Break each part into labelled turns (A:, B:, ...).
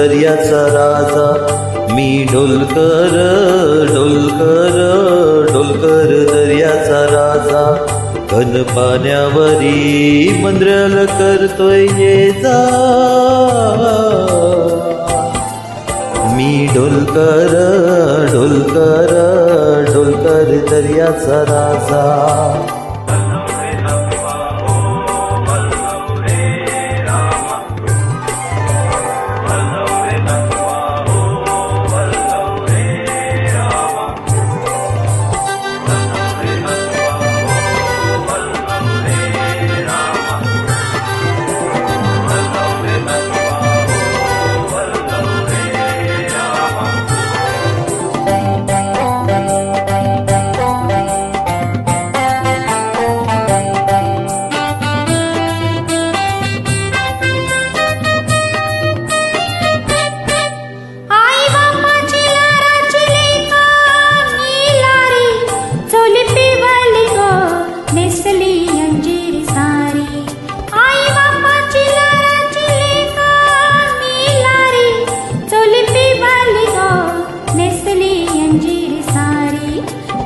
A: दर्याचा राजा मी ढोलकर ढोलकर ढोलकर दर्याचा राजा घन पाण्यावरी मंद्रल करतोय ये जा मी ढोलकर ढोलकर ढोलकर दर्याचा राजा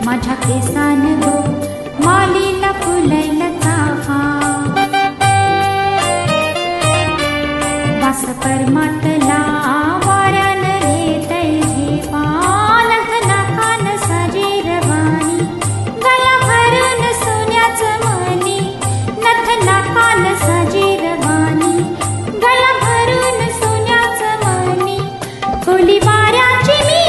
B: माझ्या केसान गो मालीला फुलैला चाफा वास परमातला वाऱ्यान घेतै झेपा लखना कान साजेर वाणी गळा भरून सोन्याचं मणी नथना कान साजेर वाणी गळा भरून सोन्याचं मणी खोली वाऱ्याची मी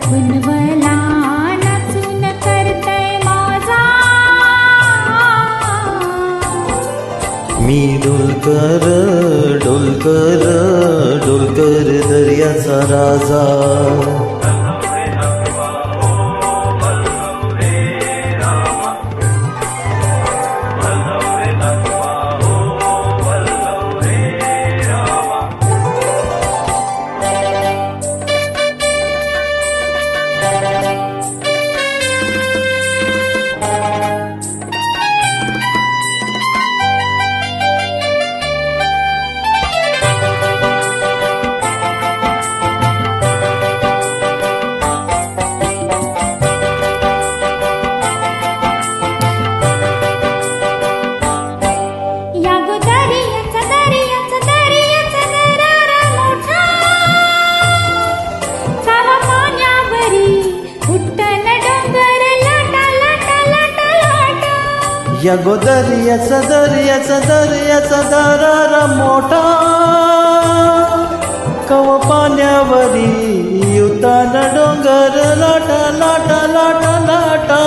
B: पुनवला नाचून करतय माझा
A: मी ढोलकर ढोलकर ढोलकर दर्याचा राजा या गोदर्याचा दर्याचा दर्याचा दरारा मोठा कव पाण्यावरी युताना डोंगर लाटा लाटा लाटा लाटा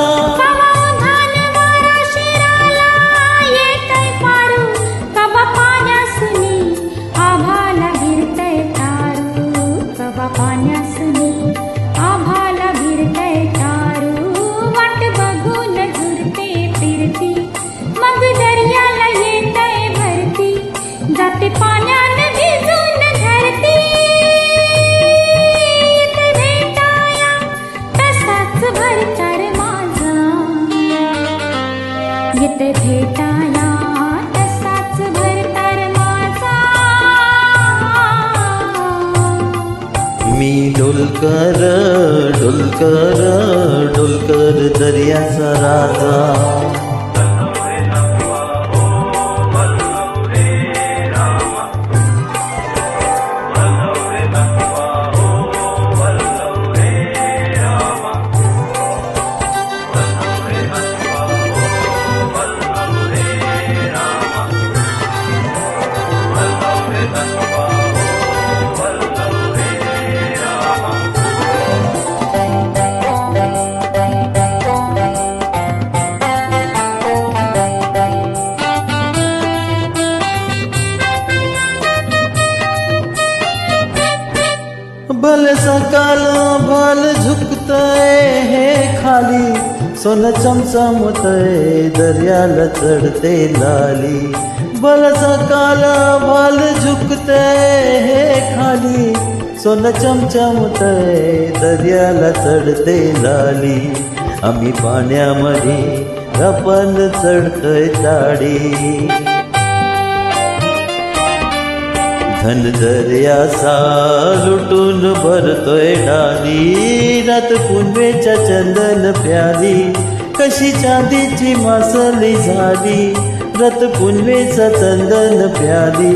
B: येते भेटाया तसाच भरतर माझा
A: मी ढोलकर ढोलकर ढोलकर दर्याचा राजा भल सकाल भल झुकतय हे खाली सोन चमचमतय दर्याला चढते लाली भल सकाल भल झुकतय हे खाली सोन चमचमतय दर्याला चढते लाली आम्ही पाण्यामध्ये आपण चढतोय चाडी धन दर्याचा लुटून भरतोय डाली रात पुनवेच्या चंदन प्याली कशी चांदीची मासली झाली रत पुनवेचा चंदन प्याली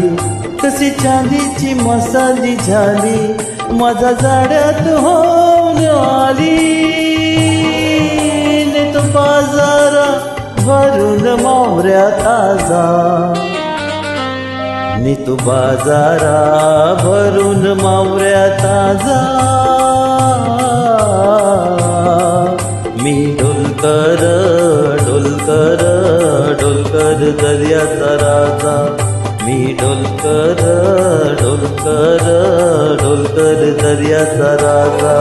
A: कशी चांदीची मसाली झाली माझा जाड्यात होऊन आली ने तो बाजारा भरून मावऱ्या ताजा नि तू बाजारा भरून मावऱ्या ताजा मी ढोलकर ढोलकर ढोलकर दर्याचा राजा मी ढोलकर ढोलकर ढोलकर दर्याचा राजा